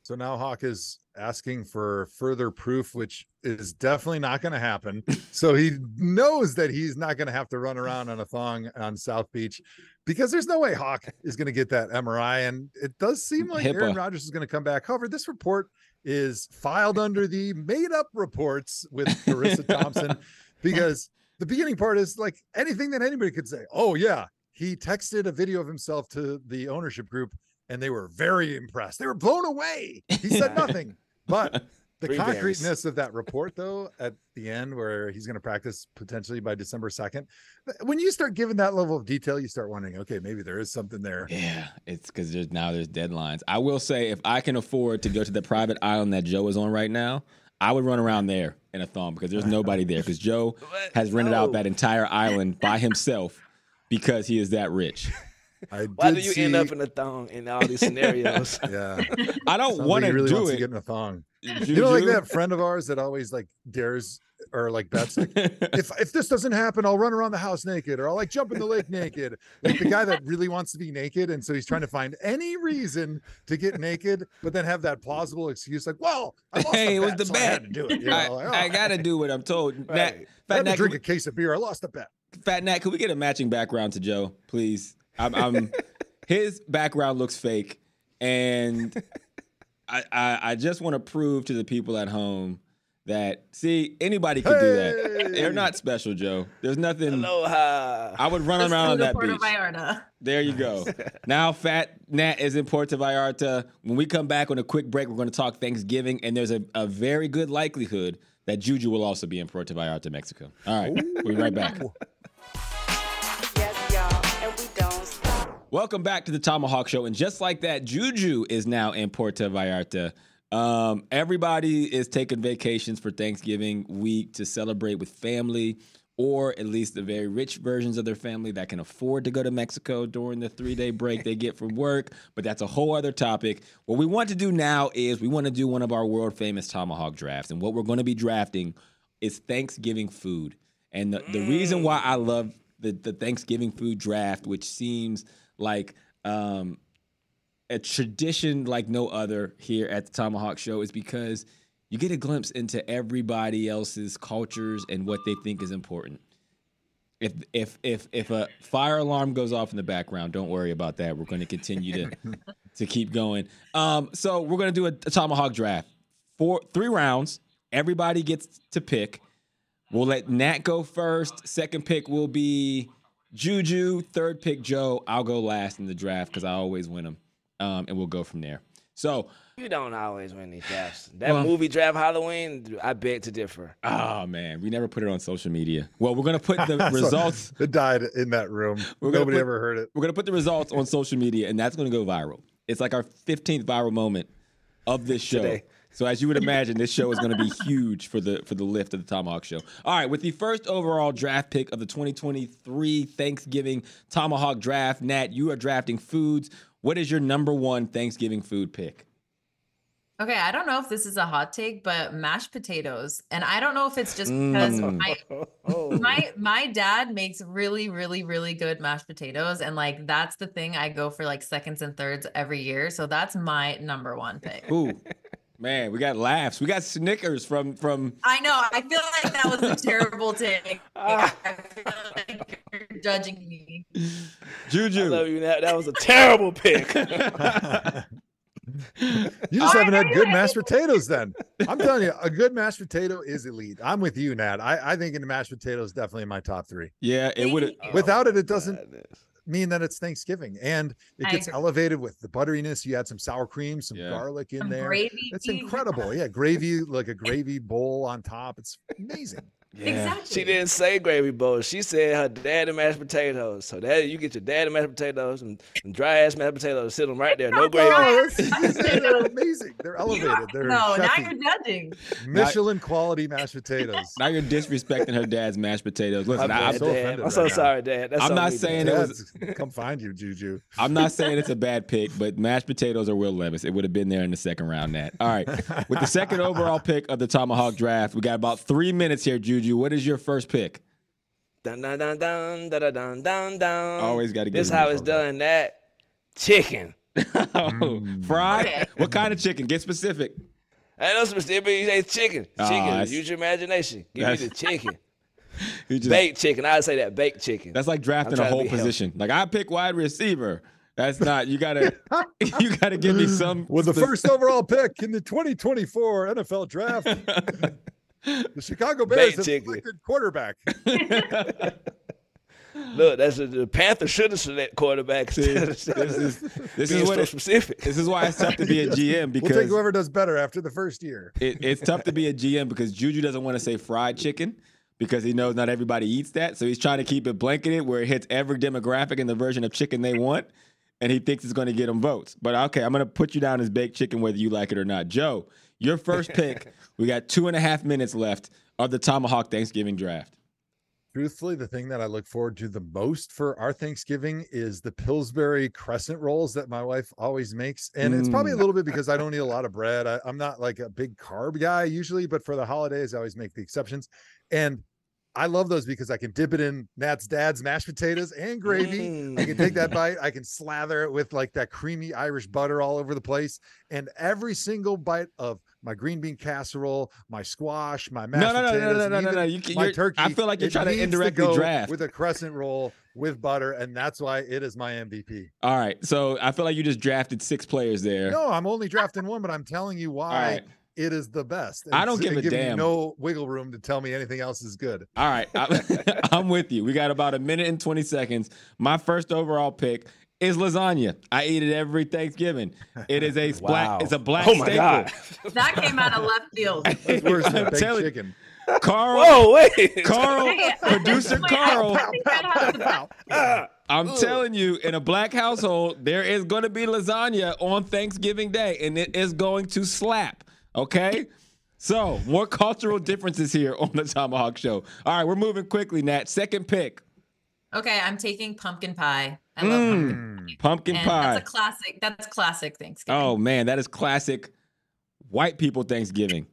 So now Hawk is asking for further proof, which is definitely not going to happen. So he knows that he's not going to have to run around on a thong on South Beach, because there's no way Hawk is going to get that MRI. And it does seem like Aaron Rodgers is going to come back. However, this report is filed under the made up reports with Carissa Thompson, because the beginning part is like anything that anybody could say. Oh yeah, he texted a video of himself to the ownership group, and they were very impressed. They were blown away. He said nothing. But the concreteness of that report, though, at the end where he's going to practice potentially by December 2nd, when you start giving that level of detail, you start wondering, okay, maybe there is something there. Yeah, it's because there's deadlines. I will say, if I can afford to go to the private island that Joe is on right now, I would run around there in a thong, because there's nobody there, because Joe has rented out that entire island by himself because he is that rich. Why do you end up in a thong in all these scenarios? Yeah, I don't want to really do wants it. To get in a thong. You know, like that friend of ours that always like dares or like bets, like if this doesn't happen, I'll run around the house naked, or I'll like jump in the lake naked. Like the guy that really wants to be naked, and so he's trying to find any reason to get naked, but then have that plausible excuse, like, well, I lost it was the so bet. I had to do it. You know, I got to do what I'm told. Right. Fat I had to Nat, drink a case of beer. I lost a bet. Fat Nat, can we get a matching background to Joe, please? I'm his background looks fake, and I just want to prove to the people at home that, see, anybody could do that. They're not special, Joe. There's nothing. Aloha. I would run around on that Puerto beach. Vallarta. There you go. Now Phat Nattt is in Puerto Vallarta. When we come back on a quick break, we're going to talk Thanksgiving, and there's a very good likelihood that Juju will also be in Puerto Vallarta, Mexico. All right, we'll be right back. Yes, y'all, and we don't stop. Welcome back to the ThomaHawk Show, and just like that, Juju is now in Puerto Vallarta. Everybody is taking vacations for Thanksgiving week to celebrate with family, or at least the very rich versions of their family that can afford to go to Mexico during the 3-day break they get from work. But that's a whole other topic. What we want to do now is we want to do one of our world famous Tomahawk drafts. And what we're going to be drafting is Thanksgiving food. And the reason why I love the Thanksgiving food draft, which seems like a tradition like no other here at the ThomaHawk Show, is because you get a glimpse into everybody else's cultures and what they think is important. If a fire alarm goes off in the background, don't worry about that. We're going to continue to keep going. So we're going to do a Tomahawk draft. 3 rounds. Everybody gets to pick. We'll let Nat go first. Second pick will be Juju. Third pick, Joe. I'll go last in the draft because I always win them. And we'll go from there. So you don't always win these drafts. That movie draft Halloween, I beg to differ. Oh man, we never put it on social media. Well, we're gonna put the results. It died in that room. Nobody ever heard it. We're gonna put the results on social media, and that's gonna go viral. It's like our 15th viral moment of this show. Today. So as you would imagine, this show is going to be huge for the lift of the ThomaHawk Show. All right, with the first overall draft pick of the 2023 Thanksgiving ThomaHawk Draft, Nat, you are drafting foods. What is your number one Thanksgiving food pick? Okay, I don't know if this is a hot take, but mashed potatoes. And I don't know if it's just because my dad makes really, really, really good mashed potatoes. And like that's the thing I go for like seconds and thirds every year. So that's my number one pick. Ooh. Man, we got laughs. We got snickers from. I know. I feel like that was a terrible take. I feel like you're judging me. Juju. I love you. That was a terrible pick. You just haven't had good mashed potatoes then. I'm telling you, a good mashed potato is elite. I'm with you, Nat. I think in the mashed potatoes definitely in my top 3. Yeah, it would. Without it doesn't mean that it's Thanksgiving, and it gets elevated with the butteriness. You add some sour cream, some garlic in there. Gravy. It's incredible. Yeah, gravy, like a gravy bowl on top. It's amazing. Yeah. Exactly. She didn't say gravy bowl. She said her daddy mashed potatoes. So that you get your daddy mashed potatoes and dry ass mashed potatoes, sit them right there, no gravy. They're amazing. They're elevated. They're now chefy. you're judging. Michelin quality mashed potatoes. Now you're disrespecting her dad's mashed potatoes. Listen, I'm so offended. I'm so right sorry, Dad. That's I'm on not me, saying Dad. it was. Come find you, Juju. I'm not saying it's a bad pick, but mashed potatoes are Will Levis. It would have been there in the second round, Nat. All right. With the second overall pick of the ThomaHawk Draft, we got about 3 minutes here, Juju. What is your first pick? Dun, dun, dun, dun, dun, dun, dun, dun. Always got to get This how it's done, Nat. Chicken. Fried? Okay. What kind of chicken? Get specific. I know specific. You say chicken. Chicken. that's- Use your imagination. Give me the chicken. You just- Baked chicken. I'd say that baked chicken. That's like drafting a trying to whole be healthy. position. Like I pick wide receiver. That's not. You gotta give me some. With the first overall pick in the 2024 NFL Draft, the Chicago Bears Baked have chicken. selected quarterback. Look, that's the Panthers should have selected quarterback. This is what specific. This is why it's tough to be a GM because We'll take whoever does better after the first year. it's tough to be a GM because Juju doesn't want to say fried chicken because he knows not everybody eats that. So he's trying to keep it blanketed where it hits every demographic in the version of chicken they want. And he thinks it's going to get them votes. But okay, I'm going to put you down as baked chicken whether you like it or not. Joe, your first pick, we got 2.5 minutes left of the ThomaHawk Thanksgiving Draft. Truthfully, the thing that I look forward to the most for our Thanksgiving is the Pillsbury crescent rolls that my wife always makes. And it's probably a little bit because I don't eat a lot of bread. I'm not like a big carb guy usually, but for the holidays, I always make the exceptions. And I love those because I can dip it in Nat's dad's mashed potatoes and gravy. I can take that bite. I can slather it with like that creamy Irish butter all over the place. And every single bite of my green bean casserole, my squash, my mashed potatoes, No. my turkey. I feel like you're it trying to needs indirectly go draft. with a crescent roll with butter, and that's why it is my MVP. All right. So I feel like you just drafted 6 players there. No, I'm only drafting one, but I'm telling you why. All right. It is the best. I don't give a giving damn. you no wiggle room to tell me anything else is good. All right. I'm with you. We got about 1 minute and 20 seconds. My first overall pick is lasagna. I eat it every Thanksgiving. It is a black. It's a black Oh my staple. God. That came out of left field. It's worse than I'm baked telling- chicken. Carl, Whoa, wait. Carl, producer Carl. Pow. I'm telling you, in a black household, there is going to be lasagna on Thanksgiving Day, and it is going to slap. Okay? So, more cultural differences here on the ThomaHawk Show. All right, we're moving quickly, Nat. Second pick. Okay, I'm taking pumpkin pie. I love pumpkin pie. Pumpkin And pie. That's a classic. That's classic Thanksgiving. Oh, man, that is classic white people Thanksgiving.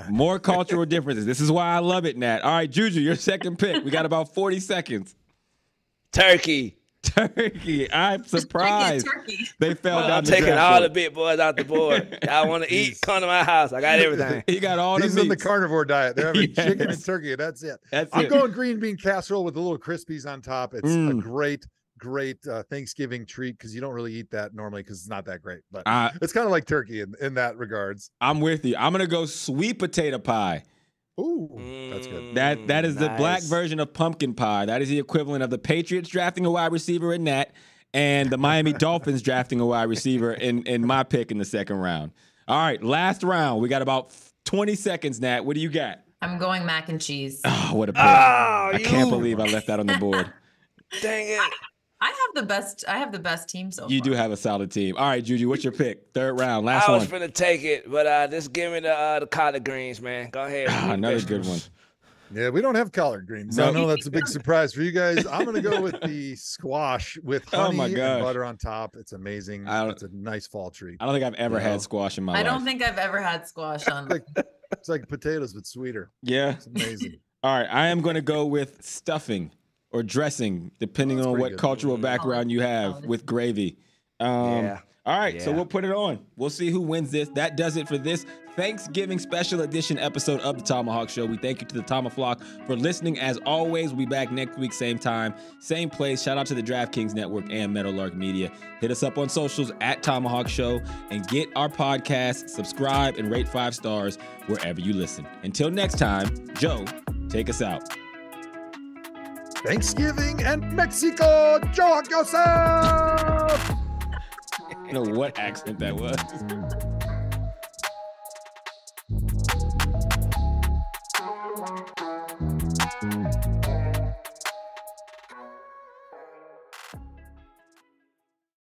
More cultural differences. This is why I love it, Nat. All right, Juju, your second pick. We got about 40 seconds. Turkey. Turkey. I'm surprised Turkey. they fell down I'm the taking draft all the board. big boys out the board. Y'all want to eat? Come to my house. I got everything. He got all He's the on the meats. carnivore diet. They're having Yes. chicken and turkey. And that's it. I'm it. going green bean casserole with the little crispies on top. It's a great Thanksgiving treat because you don't really eat that normally because it's not that great. But it's kind of like turkey in that regards. I'm with you. I'm gonna go sweet potato pie. Ooh, that's good. That is the black Nice. version of pumpkin pie. That is the equivalent of the Patriots drafting a wide receiver in that, and the Miami Dolphins drafting a wide receiver in my pick in the second round. All right, last round. We got about 20 seconds, Nat. What do you got? I'm going mac and cheese. Oh, what a pick. I can't believe I left that on the board. Dang it. I have the best team so far. You do have a solid team. All right, Juju, what's your pick? Third round, last I one. was finna take it, but just give me the collard greens, man. Go ahead. Another good one. Yeah, we don't have collard greens. No. I know that's a big surprise for you guys. I'm going to go with the squash with honey and butter on top. It's amazing. It's a nice fall treat. I don't think I've ever had squash in my life. I don't think I've ever had squash on. It's like potatoes, but sweeter. Yeah. It's amazing. All right, I am going to go with stuffing or dressing, depending on what cultural background you have, with gravy. Yeah. All right, so we'll put it on. We'll see who wins this. That does it for this Thanksgiving special edition episode of the ThomaHawk Show. We thank you to the ThomaFlawk for listening. As always, we'll be back next week, same time, same place. Shout out to the DraftKings Network and Meadowlark Media. Hit us up on socials at ThomaHawk Show and get our podcast, subscribe, and rate 5 stars wherever you listen. Until next time, Joe, take us out. Thanksgiving and Mexico. Joe yourself. I don't know what accent that was.